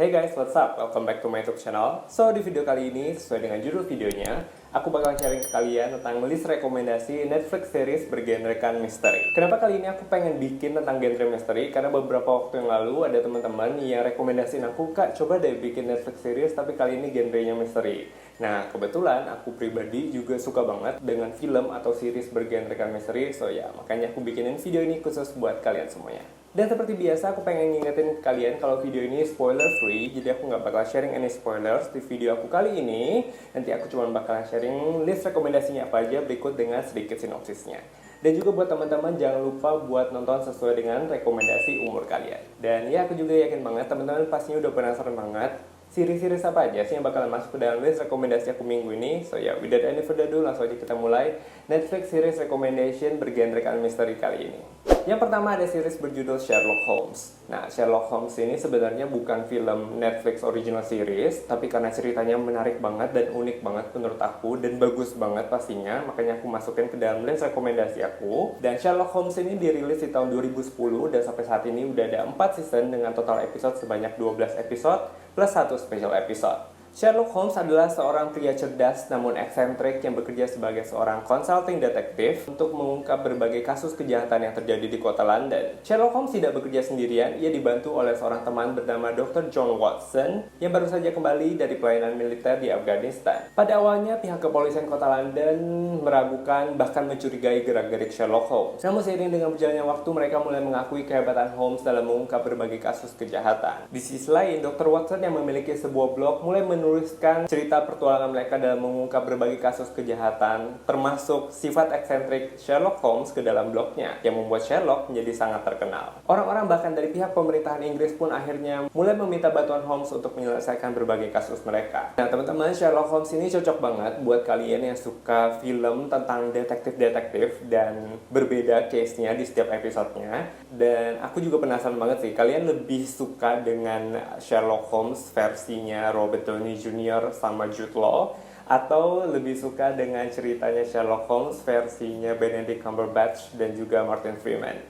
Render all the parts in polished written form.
Hey guys, what's up? Welcome back to my YouTube channel. So, di video kali ini, sesuai dengan judul videonya, aku bakalan sharing ke kalian tentang list rekomendasi Netflix series bergenrekan misteri. Kenapa kali ini aku pengen bikin tentang genre misteri? Karena beberapa waktu yang lalu ada teman-teman yang rekomendasiin aku, Kak, coba deh bikin Netflix series, tapi kali ini genrenya misteri. Nah, kebetulan aku pribadi juga suka banget dengan film atau series bergenrekan misteri, so ya, makanya aku bikinin video ini khusus buat kalian semuanya. Dan seperti biasa, aku pengen ngingetin ke kalian kalau video ini spoiler free, jadi aku nggak bakal sharing any spoilers di video aku kali ini. Nanti aku cuma bakal sharing list rekomendasinya apa aja berikut dengan sedikit sinopsisnya. Dan juga buat teman-teman jangan lupa buat nonton sesuai dengan rekomendasi umur kalian. Dan ya, aku juga yakin banget teman-teman pastinya udah penasaran banget series-series apa aja sih yang bakalan masuk ke dalam list rekomendasi aku minggu ini. So ya, without any further ado, langsung aja kita mulai Netflix series recommendation bergenrekan misteri kali ini. Yang pertama ada series berjudul Sherlock Holmes. Nah, Sherlock Holmes ini sebenarnya bukan film Netflix original series, tapi karena ceritanya menarik banget dan unik banget menurut aku, dan bagus banget pastinya, makanya aku masukin ke dalam list rekomendasi aku. Dan Sherlock Holmes ini dirilis di tahun 2010, dan sampai saat ini udah ada 4 season dengan total episode sebanyak 12 episode, plus 1 special episode. Sherlock Holmes adalah seorang pria cerdas namun eksentrik yang bekerja sebagai seorang consulting detektif untuk mengungkap berbagai kasus kejahatan yang terjadi di kota London. Sherlock Holmes tidak bekerja sendirian, ia dibantu oleh seorang teman bernama Dr. John Watson yang baru saja kembali dari pelayanan militer di Afghanistan. Pada awalnya, pihak kepolisian kota London meragukan bahkan mencurigai gerak-gerik Sherlock Holmes. Namun seiring dengan berjalannya waktu, mereka mulai mengakui kehebatan Holmes dalam mengungkap berbagai kasus kejahatan. Di sisi lain, Dr. Watson yang memiliki sebuah blog mulai menuliskan cerita pertualangan mereka dalam mengungkap berbagai kasus kejahatan, termasuk sifat eksentrik Sherlock Holmes ke dalam blognya, yang membuat Sherlock menjadi sangat terkenal. Orang-orang bahkan dari pihak pemerintahan Inggris pun akhirnya mulai meminta bantuan Holmes untuk menyelesaikan berbagai kasus mereka. Nah, teman-teman, Sherlock Holmes ini cocok banget buat kalian yang suka film tentang detektif-detektif dan berbeda case-nya di setiap episodenya. Dan aku juga penasaran banget sih, kalian lebih suka dengan Sherlock Holmes versinya Robert Downey Jr. sama Jude Law, atau lebih suka dengan ceritanya Sherlock Holmes versinya Benedict Cumberbatch dan juga Martin Freeman.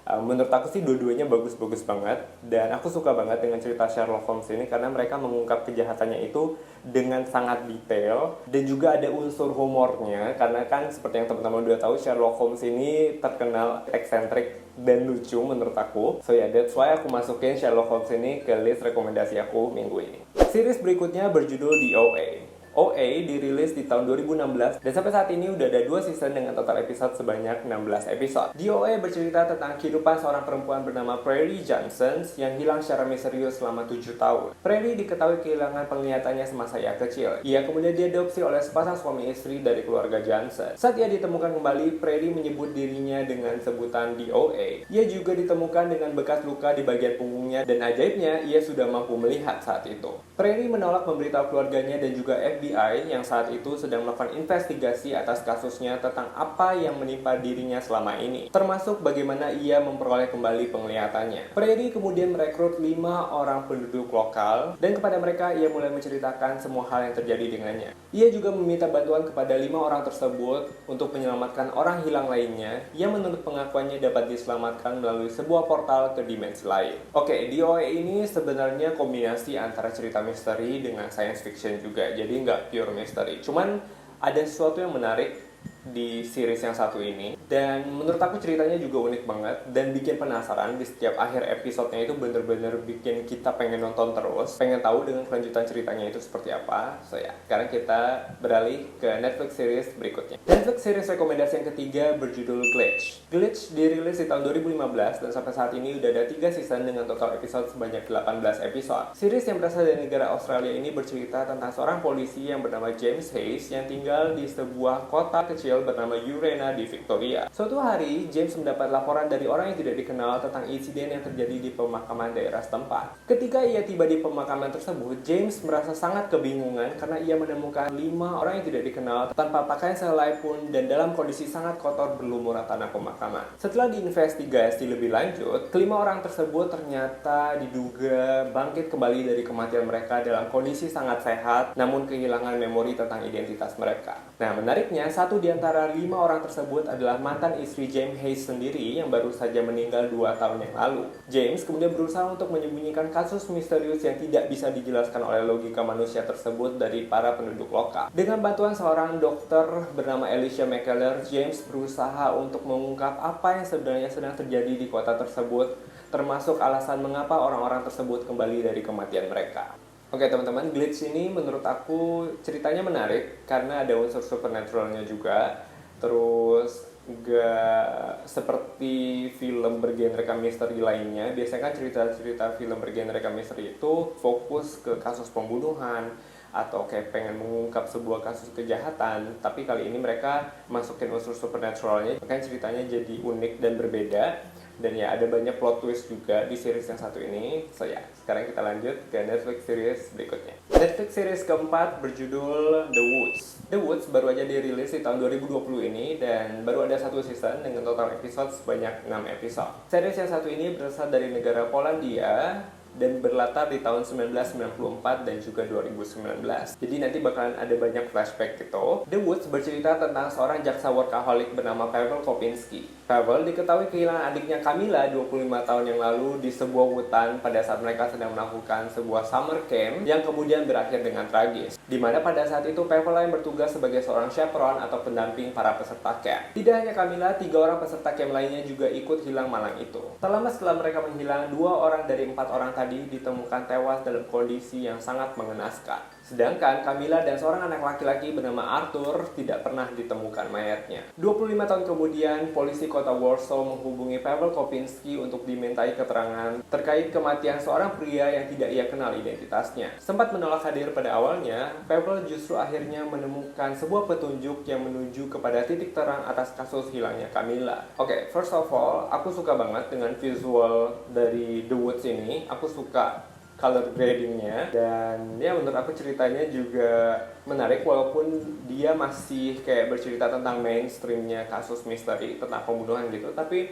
Menurut aku sih dua-duanya bagus-bagus banget, dan aku suka banget dengan cerita Sherlock Holmes ini karena mereka mengungkap kejahatannya itu dengan sangat detail dan juga ada unsur humornya, karena kan seperti yang teman-teman udah tahu, Sherlock Holmes ini terkenal eksentrik dan lucu menurut aku. So ya, that's why aku masukin Sherlock Holmes ini ke list rekomendasi aku minggu ini. Series berikutnya berjudul The OA. OA dirilis di tahun 2016 dan sampai saat ini udah ada 2 season dengan total episode sebanyak 16 episode. The OA bercerita tentang kehidupan seorang perempuan bernama Prairie Johnson yang hilang secara misterius selama 7 tahun. Prairie diketahui kehilangan penglihatannya semasa ia kecil. Ia kemudian diadopsi oleh sepasang suami istri dari keluarga Johnson. Saat ia ditemukan kembali, Prairie menyebut dirinya dengan sebutan The OA. Ia juga ditemukan dengan bekas luka di bagian punggungnya dan ajaibnya ia sudah mampu melihat saat itu. Prairie menolak memberitahu keluarganya dan juga FBI yang saat itu sedang melakukan investigasi atas kasusnya tentang apa yang menimpa dirinya selama ini, termasuk bagaimana ia memperoleh kembali penglihatannya. Prairie kemudian merekrut 5 orang penduduk lokal dan kepada mereka ia mulai menceritakan semua hal yang terjadi dengannya. Ia juga meminta bantuan kepada 5 orang tersebut untuk menyelamatkan orang hilang lainnya yang menurut pengakuannya dapat diselamatkan melalui sebuah portal ke dimensi lain. Oke, di OA ini sebenarnya kombinasi antara cerita misteri dengan science fiction juga, jadi nggak pure misteri. Cuman ada sesuatu yang menarik di series yang satu ini, dan menurut aku ceritanya juga unik banget dan bikin penasaran. Di setiap akhir episodenya itu bener-bener bikin kita pengen nonton terus, pengen tahu dengan kelanjutan ceritanya itu seperti apa. So ya, sekarang kita beralih ke Netflix series berikutnya. Netflix series rekomendasi yang ketiga berjudul Glitch. Glitch dirilis di tahun 2015 dan sampai saat ini udah ada 3 season dengan total episode sebanyak 18 episode. Series yang berasal dari negara Australia ini bercerita tentang seorang polisi yang bernama James Hayes yang tinggal di sebuah kota kecil bernama Urena di Victoria. Suatu hari, James mendapat laporan dari orang yang tidak dikenal tentang insiden yang terjadi di pemakaman daerah setempat. Ketika ia tiba di pemakaman tersebut, James merasa sangat kebingungan karena ia menemukan 5 orang yang tidak dikenal tanpa pakaian sehelai pun dan dalam kondisi sangat kotor berlumuran tanah pemakaman. Setelah diinvestigasi lebih lanjut, kelima orang tersebut ternyata diduga bangkit kembali dari kematian mereka dalam kondisi sangat sehat, namun kehilangan memori tentang identitas mereka. Nah, menariknya, satu di antara antara 5 orang tersebut adalah mantan istri James Hayes sendiri yang baru saja meninggal 2 tahun yang lalu. James kemudian berusaha untuk menyembunyikan kasus misterius yang tidak bisa dijelaskan oleh logika manusia tersebut dari para penduduk lokal. Dengan bantuan seorang dokter bernama Alicia McKellar, James berusaha untuk mengungkap apa yang sebenarnya sedang terjadi di kota tersebut, termasuk alasan mengapa orang-orang tersebut kembali dari kematian mereka. Oke teman-teman, Glitch ini menurut aku ceritanya menarik karena ada unsur supernaturalnya juga. Terus gak seperti film bergenrekan misteri lainnya. Biasanya kan cerita-cerita film bergenrekan misteri itu fokus ke kasus pembunuhan atau kayak pengen mengungkap sebuah kasus kejahatan. Tapi kali ini mereka masukin unsur supernaturalnya, makanya ceritanya jadi unik dan berbeda. Dan ya ada banyak plot twist juga di series yang satu ini. So ya, sekarang kita lanjut ke Netflix series berikutnya. Netflix series keempat berjudul The Woods. The Woods baru aja dirilis di tahun 2020 ini dan baru ada satu season dengan total episode sebanyak 6 episode. Series yang satu ini berasal dari negara Polandia dan berlatar di tahun 1994 dan juga 2019. Jadi nanti bakalan ada banyak flashback gitu. The Woods bercerita tentang seorang jaksa workaholic bernama Pavel Kopinski. Pavel diketahui kehilangan adiknya Camilla 25 tahun yang lalu di sebuah hutan pada saat mereka sedang melakukan sebuah summer camp yang kemudian berakhir dengan tragis. Di mana pada saat itu Pavel yang bertugas sebagai seorang chaperone atau pendamping para peserta camp. Tidak hanya Camilla, 3 orang peserta camp lainnya juga ikut hilang malam itu. Tak lama setelah mereka menghilang, 2 orang dari 4 orang tadi ditemukan tewas dalam kondisi yang sangat mengenaskan. Sedangkan Camilla dan seorang anak laki-laki bernama Arthur tidak pernah ditemukan mayatnya. 25 tahun kemudian, polisi kota Warsaw menghubungi Pavel Kopinski untuk dimintai keterangan terkait kematian seorang pria yang tidak ia kenal identitasnya. Sempat menolak hadir pada awalnya, Pavel justru akhirnya menemukan sebuah petunjuk yang menuju kepada titik terang atas kasus hilangnya Camilla. Oke, first of all, aku suka banget dengan visual dari The Woods ini. Aku suka color gradingnya dan ya menurut aku ceritanya juga menarik walaupun dia masih kayak bercerita tentang mainstreamnya kasus misteri tentang pembunuhan gitu, tapi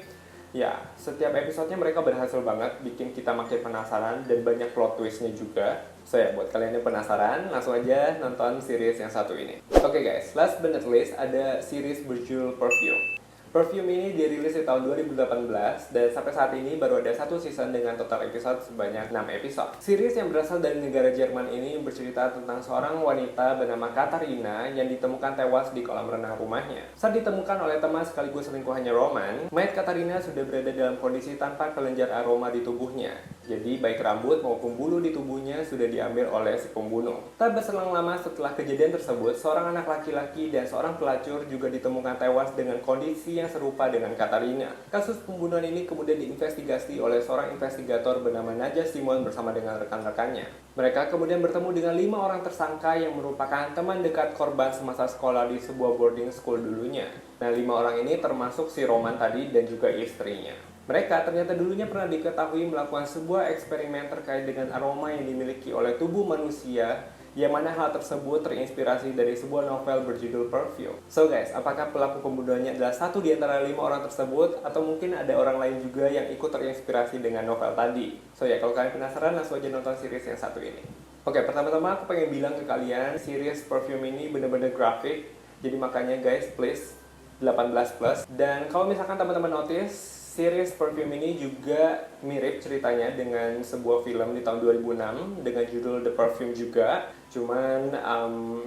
ya setiap episodenya mereka berhasil banget bikin kita makin penasaran dan banyak plot twistnya juga. So ya buat kalian yang penasaran langsung aja nonton series yang satu ini. Oke guys, last but not least ada series berjudul Perfume. Perfume ini dirilis di tahun 2018 dan sampai saat ini baru ada satu season dengan total episode sebanyak 6 episode. Series yang berasal dari negara Jerman ini bercerita tentang seorang wanita bernama Katarina yang ditemukan tewas di kolam renang rumahnya. Saat ditemukan oleh teman sekaligus selingkuhannya Roman, mayat Katarina sudah berada dalam kondisi tanpa kelenjar aroma di tubuhnya. Jadi baik rambut maupun bulu di tubuhnya sudah diambil oleh si pembunuh. Tak berselang lama setelah kejadian tersebut, seorang anak laki-laki dan seorang pelacur juga ditemukan tewas dengan kondisi yang serupa dengan Katarina. Kasus pembunuhan ini kemudian diinvestigasi oleh seorang investigator bernama Naja Simon bersama dengan rekan-rekannya. Mereka kemudian bertemu dengan 5 orang tersangka yang merupakan teman dekat korban semasa sekolah di sebuah boarding school dulunya. Nah, 5 orang ini termasuk si Roman tadi dan juga istrinya. Mereka ternyata dulunya pernah diketahui melakukan sebuah eksperimen terkait dengan aroma yang dimiliki oleh tubuh manusia, yang mana hal tersebut terinspirasi dari sebuah novel berjudul Perfume. So guys, apakah pelaku pembunuhannya adalah satu di antara 5 orang tersebut, atau mungkin ada orang lain juga yang ikut terinspirasi dengan novel tadi? So ya, kalau kalian penasaran, langsung aja nonton series yang satu ini. Oke, pertama-tama aku pengen bilang ke kalian, series Perfume ini bener-bener grafik, jadi makanya guys, please 18+. Dan kalau misalkan teman-teman notice, series Perfume ini juga mirip ceritanya dengan sebuah film di tahun 2006 dengan judul The Perfume juga. Cuman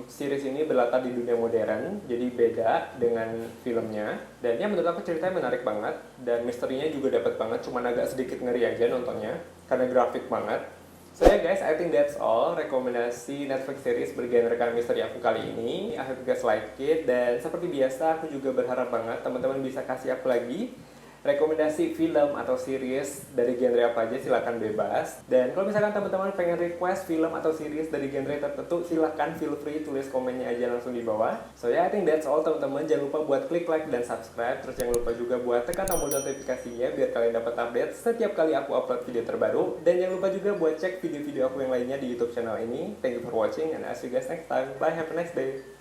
series ini berlatar di dunia modern, jadi beda dengan filmnya. Dan ya menurut aku ceritanya menarik banget dan misterinya juga dapat banget, cuman agak sedikit ngeri aja nontonnya karena grafik banget. So yeah guys, I think that's all rekomendasi Netflix series bergenrekan misteri aku kali ini. I hope you guys like it, dan seperti biasa aku juga berharap banget teman-teman bisa kasih aku lagi rekomendasi film atau series dari genre apa aja, silahkan bebas. Dan kalau misalkan teman-teman pengen request film atau series dari genre tertentu, silahkan feel free tulis komennya aja langsung di bawah. So yeah, I think that's all teman-teman. Jangan lupa buat klik like dan subscribe. Terus jangan lupa juga buat tekan tombol notifikasinya biar kalian dapat update setiap kali aku upload video terbaru. Dan jangan lupa juga buat cek video-video aku yang lainnya di YouTube channel ini. Thank you for watching and I'll see you guys next time. Bye, have a nice day.